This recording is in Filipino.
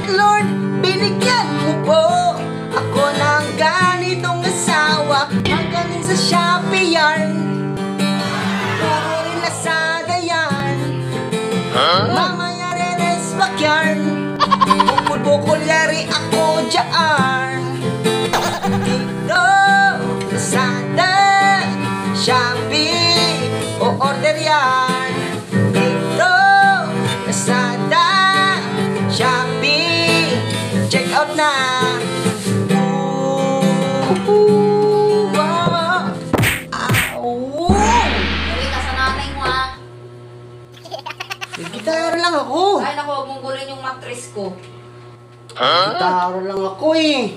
Lord, binigyan mo po ako ng ganitong asawa. Magaling sa Shopee yarn, puro rin Lazada yan. Mamaya reres backyard, bukol-bukol yari ako dyan. Dito, Lazada, Shopee, o order yan. Dito, Lazada, Shopee, check out na. Uwi ka sa nanay mo ha. Gitara lang ako. Ay naku, huwag mong gulin yung mattress ko. Gitara lang ako eh.